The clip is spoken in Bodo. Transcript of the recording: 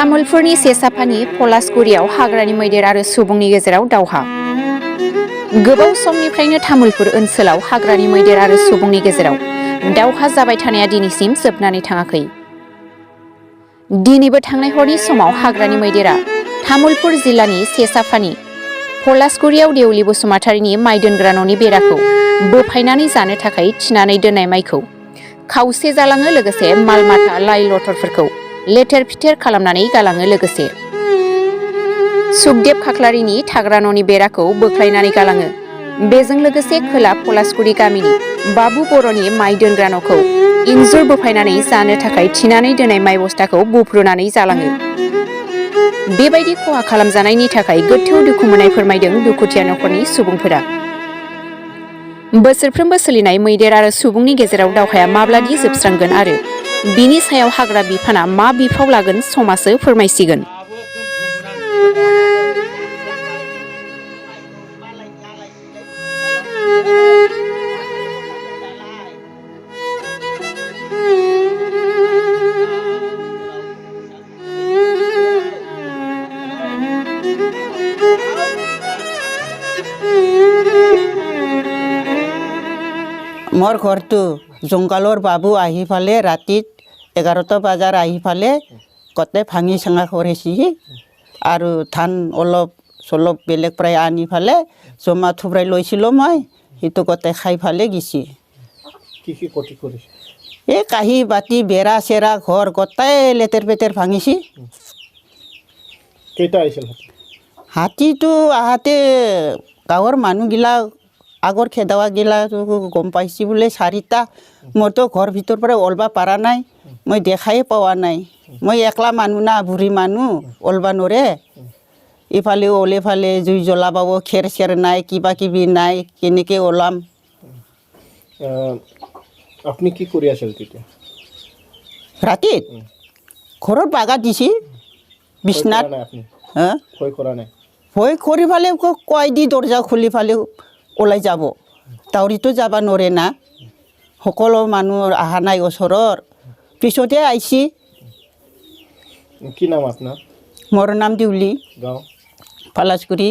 तामुलपुरनि सेसाफानि पलासगुरियाव हाग्रानि मैदेर आरो सुबुंनि गेजेराव दावहा। गोबाव समनिफ्रायनो तामुलपुर ओनसोलाव हाग्रानि मैदेर आरो सुबुंनि गेजेराव दावहा जाबाय थानाया दिनैसिम जोबनानै थाङाखै। दिनैबो थांनाय हरनि समाव हाग्रानि मैदेरा तामुलपुर जिल्लानि सेसाफानि पलासगुरियाव देउलि बसुमतारीनि माइ दोनग्रा न'नि बेराखौ बोफायनानै जानो थाखाय थिनानै दोननाय माइखौ खावसे जालाङो, लोगोसे मालमाथा लाइ लथरफोरखौ लेथेर फिथेर खालामनानै गालाङो। लोगोसे सुखदेव खाख्लारिनि थाग्रा न'नि बेराखौ बोख्लायनानै गालाङो। बेजों लोगोसे खोला पलासगुरि गामिनि बाबु बर'नि माइ दोनग्रा न'खौ इन्जुर बोफायनानै जानो थाखाय थिनानै दोननाय माइ बस्थाखौ बुफ्रुनानै जालाङो। बेबायदि खहा खालामजानायनि थाखाय गोथौ दुखु मोननाय फोरमायदों दुखुथिया नखरनि सुबुंफोरा। बोसोरफ्रोमबो सोलिनाय मैदेर आरो सुबुंनि गेजेराव दावहाया माब्लादि जोबस्रांगोन आरो बिनि सायाव हाग्रा बिफाना मा बिफाव लागोन समासो फोरमायसिगोन। मोर घर तो जंगालर बाबू आही फाले राति 11টা बजार आही फाले कते भांगी सांगा करेছি आरो धान अलप सलप बेलेग प्राय आनी फाले जमा थुब्राय लइছিল মই हितो कते खाई फाले गिছি। কি কটি করিস ए काही बाती बेरा सेरा घर कताय लेतेर पेतेर भांगीছি। কেটা আইছিল हाथी तो आहाते गाँवर मानु गिला आगर खेदावा गिला गम पाइছি बोले 4টা मोर तो घर भितर पर ओलबा पारा नाय मैं देखाय पावा नाय। मैं एकला मानु ना बुरी मानु ओलबा नरे इफाले ओले फाले जुई जलाबाबो खेर सेर नाय किबा किबि नाय केनेके ओलाम। আপনি কি করে আসেন তেতিয়া राति घरत बागा दिছি बिसनात আপনি হ্যাঁ ভয় করা নাই ভয় করি ফালে কয় দি দরজা খুলি ফালে ওলাই যাব তাউরিতো যাবা নরে না সকলো মানুহ আহা নাই ওচৰৰ পিছতে আইছি। কি নাম আপনার মোর নাম দেউলি গাঁও পলাশগুৰি।